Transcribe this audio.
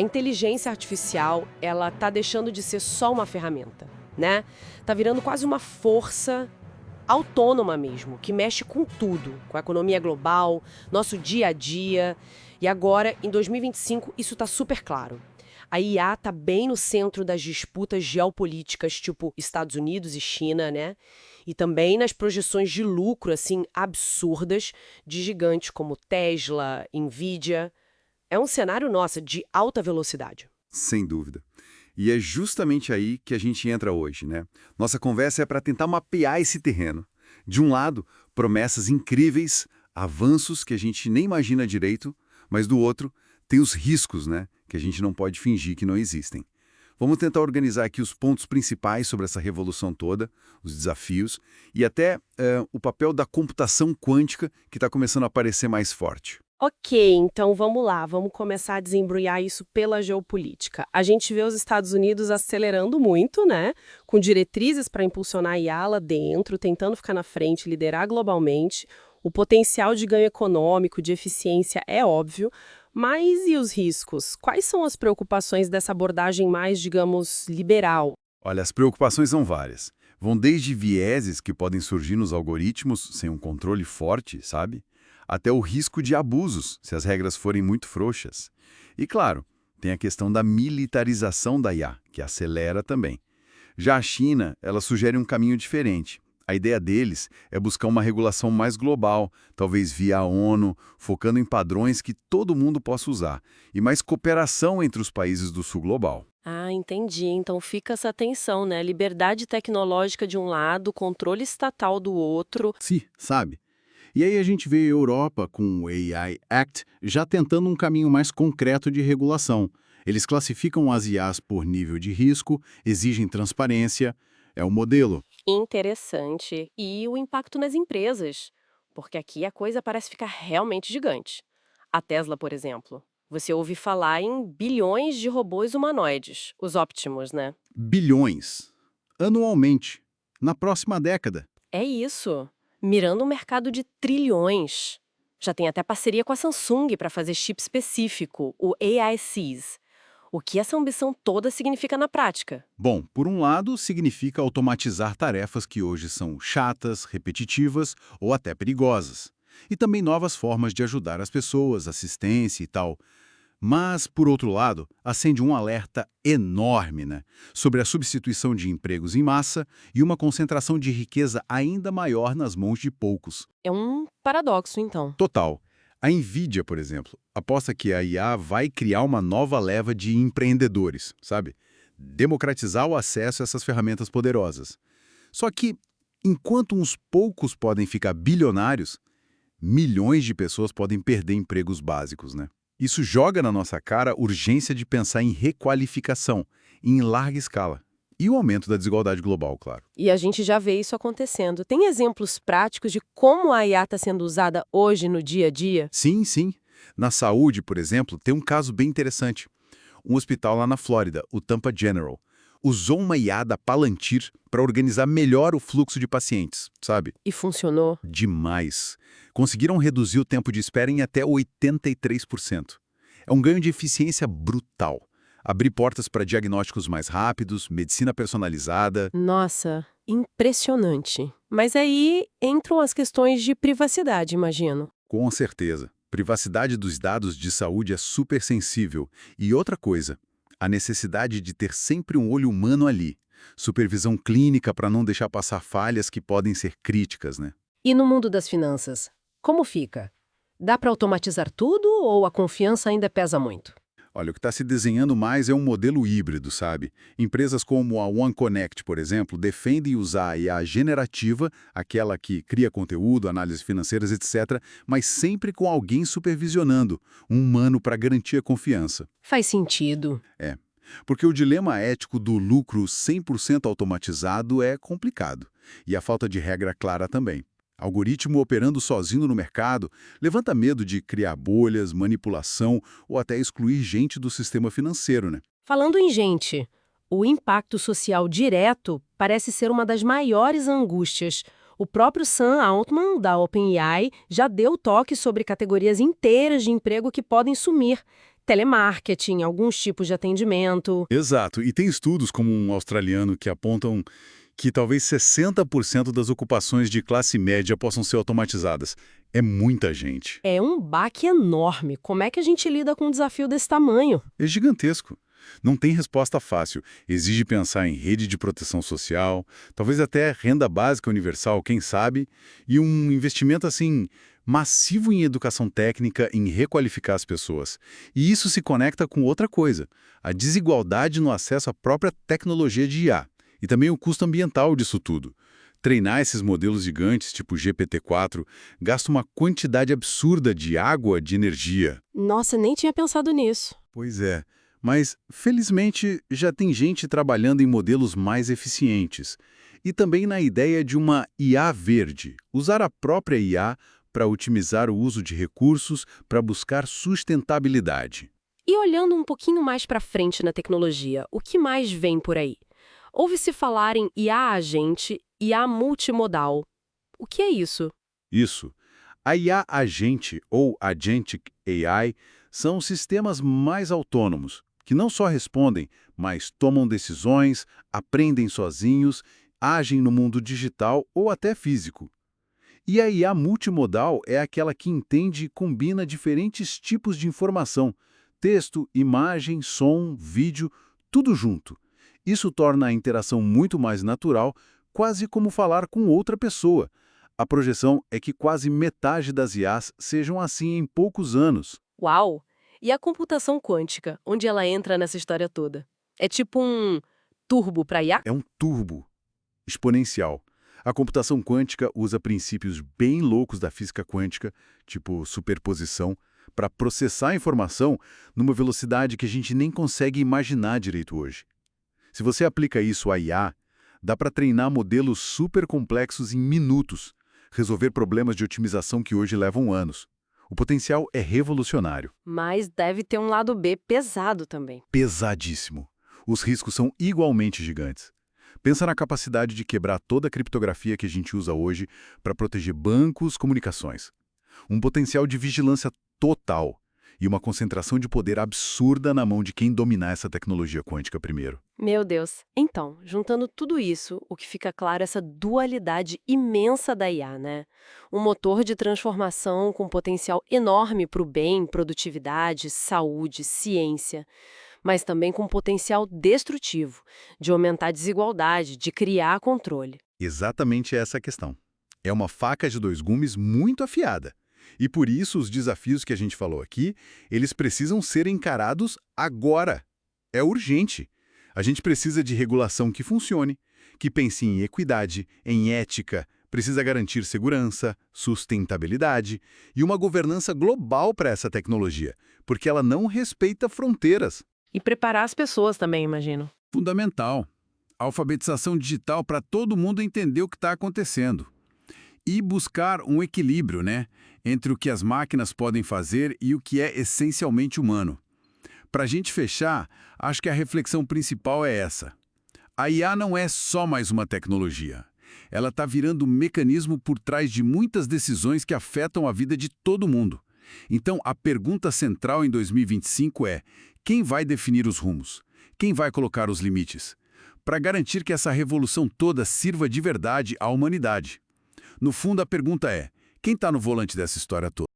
A inteligência artificial, ela tá deixando de ser só uma ferramenta, né? Tá virando quase uma força autônoma mesmo, que mexe com tudo, com a economia global, nosso dia a dia. E agora, em 2025, isso tá super claro. A IA tá bem no centro das disputas geopolíticas, tipo Estados Unidos e China, né? E também nas projeções de lucro, assim, absurdas de gigantes como Tesla, Nvidia. É um cenário, nossa, de alta velocidade. Sem dúvida. E é justamente aí que a gente entra hoje, né? Nossa conversa é para tentar mapear esse terreno. De um lado, promessas incríveis, avanços que a gente nem imagina direito, mas do outro, tem os riscos, né? Que a gente não pode fingir que não existem. Vamos tentar organizar aqui os pontos principais sobre essa revolução toda, os desafios, e até o papel da computação quântica que está começando a aparecer mais forte. Ok, então vamos lá, vamos começar a desembrulhar isso pela geopolítica. A gente vê os Estados Unidos acelerando muito, né? Com diretrizes para impulsionar a IA lá dentro, tentando ficar na frente, liderar globalmente. O potencial de ganho econômico, de eficiência é óbvio, mas e os riscos? Quais são as preocupações dessa abordagem mais, digamos, liberal? Olha, as preocupações são várias. Vão desde vieses que podem surgir nos algoritmos sem um controle forte, sabe? Até o risco de abusos, se as regras forem muito frouxas. E claro, tem a questão da militarização da IA, que acelera também. Já a China, ela sugere um caminho diferente. A ideia deles é buscar uma regulação mais global, talvez via a ONU, focando em padrões que todo mundo possa usar, e mais cooperação entre os países do sul global. Ah, entendi. Então fica essa tensão, né? Liberdade tecnológica de um lado, controle estatal do outro. Sim, sabe? E aí a gente vê a Europa com o AI Act já tentando um caminho mais concreto de regulação. Eles classificam as IAs por nível de risco, exigem transparência. É o modelo. Interessante. E o impacto nas empresas? Porque aqui a coisa parece ficar realmente gigante. A Tesla, por exemplo. Você ouve falar em bilhões de robôs humanoides, os Optimus, né? Bilhões. Anualmente. Na próxima década. É isso. Mirando um mercado de trilhões. Já tem até parceria com a Samsung para fazer chip específico, o AICs. O que essa ambição toda significa na prática? Bom, por um lado, significa automatizar tarefas que hoje são chatas, repetitivas ou até perigosas. E também novas formas de ajudar as pessoas, assistência e tal. Mas, por outro lado, acende um alerta enorme, né? Sobre a substituição de empregos em massa e uma concentração de riqueza ainda maior nas mãos de poucos. É um paradoxo, então. Total. A Nvidia, por exemplo, aposta que a IA vai criar uma nova leva de empreendedores, sabe? Democratizar o acesso a essas ferramentas poderosas. Só que, enquanto uns poucos podem ficar bilionários, milhões de pessoas podem perder empregos básicos, né? Isso joga na nossa cara a urgência de pensar em requalificação, em larga escala. E o aumento da desigualdade global, claro. E a gente já vê isso acontecendo. Tem exemplos práticos de como a IA está sendo usada hoje no dia a dia? Sim, sim. Na saúde, por exemplo, tem um caso bem interessante. Um hospital lá na Flórida, o Tampa General, usou uma IA da Palantir para organizar melhor o fluxo de pacientes, sabe? E funcionou? Demais. Conseguiram reduzir o tempo de espera em até 83%. É um ganho de eficiência brutal. Abrir portas para diagnósticos mais rápidos, medicina personalizada. Nossa, impressionante. Mas aí entram as questões de privacidade, imagino. Com certeza. Privacidade dos dados de saúde é super sensível. E outra coisa, a necessidade de ter sempre um olho humano ali. Supervisão clínica para não deixar passar falhas que podem ser críticas, né? E no mundo das finanças, como fica? Dá para automatizar tudo ou a confiança ainda pesa muito? Olha, o que está se desenhando mais é um modelo híbrido, sabe? Empresas como a OneConnect, por exemplo, defendem usar a IA generativa, aquela que cria conteúdo, análises financeiras, etc., mas sempre com alguém supervisionando, um humano para garantir a confiança. Faz sentido. É, porque o dilema ético do lucro 100% automatizado é complicado, e a falta de regra clara também. Algoritmo operando sozinho no mercado levanta medo de criar bolhas, manipulação ou até excluir gente do sistema financeiro, né? Falando em gente, o impacto social direto parece ser uma das maiores angústias. O próprio Sam Altman, da OpenAI, já deu toque sobre categorias inteiras de emprego que podem sumir. telemarketing, alguns tipos de atendimento. Exato. E tem estudos como um australiano que apontam que talvez 60% das ocupações de classe média possam ser automatizadas. É muita gente. É um baque enorme. Como é que a gente lida com um desafio desse tamanho? É gigantesco. Não tem resposta fácil. Exige pensar em rede de proteção social, talvez até renda básica universal, quem sabe, e um investimento assim massivo em educação técnica, em requalificar as pessoas. E isso se conecta com outra coisa, a desigualdade no acesso à própria tecnologia de IA, e também o custo ambiental disso tudo. Treinar esses modelos gigantes, tipo GPT-4, gasta uma quantidade absurda de água, de energia. Nossa, nem tinha pensado nisso. Pois é, mas felizmente já tem gente trabalhando em modelos mais eficientes. E também na ideia de uma IA verde, usar a própria IA para otimizar o uso de recursos para buscar sustentabilidade. E olhando um pouquinho mais para frente na tecnologia, o que mais vem por aí? Ouve-se falar em IA agente, IA multimodal. O que é isso? Isso. A IA agente ou Agentic AI são sistemas mais autônomos, que não só respondem, mas tomam decisões, aprendem sozinhos, agem no mundo digital ou até físico. E a IA multimodal é aquela que entende e combina diferentes tipos de informação, texto, imagem, som, vídeo, tudo junto. Isso torna a interação muito mais natural, quase como falar com outra pessoa. A projeção é que quase metade das IAs sejam assim em poucos anos. Uau! E a computação quântica, onde ela entra nessa história toda? É tipo um turbo para IA? É um turbo exponencial. A computação quântica usa princípios bem loucos da física quântica, tipo superposição, para processar a informação numa velocidade que a gente nem consegue imaginar direito hoje. Se você aplica isso à IA, dá para treinar modelos super complexos em minutos, resolver problemas de otimização que hoje levam anos. O potencial é revolucionário. Mas deve ter um lado B pesado também. Pesadíssimo. Os riscos são igualmente gigantes. Pensa na capacidade de quebrar toda a criptografia que a gente usa hoje para proteger bancos, comunicações. Um potencial de vigilância total e uma concentração de poder absurda na mão de quem dominar essa tecnologia quântica primeiro. Meu Deus. Então, juntando tudo isso, o que fica claro é essa dualidade imensa da IA, né? Um motor de transformação com potencial enorme para o bem, produtividade, saúde, ciência, mas também com potencial destrutivo, de aumentar a desigualdade, de criar controle. Exatamente essa a questão. É uma faca de dois gumes muito afiada. E por isso os desafios que a gente falou aqui, eles precisam ser encarados agora. É urgente. A gente precisa de regulação que funcione, que pense em equidade, em ética, precisa garantir segurança, sustentabilidade e uma governança global para essa tecnologia, porque ela não respeita fronteiras. E preparar as pessoas também, imagino. Fundamental. Alfabetização digital para todo mundo entender o que está acontecendo. E buscar um equilíbrio, né, entre o que as máquinas podem fazer e o que é essencialmente humano. Para a gente fechar, acho que a reflexão principal é essa. A IA não é só mais uma tecnologia. Ela está virando um mecanismo por trás de muitas decisões que afetam a vida de todo mundo. Então, a pergunta central em 2025 é: quem vai definir os rumos? Quem vai colocar os limites? Para garantir que essa revolução toda sirva de verdade à humanidade. No fundo, a pergunta é: quem está no volante dessa história toda?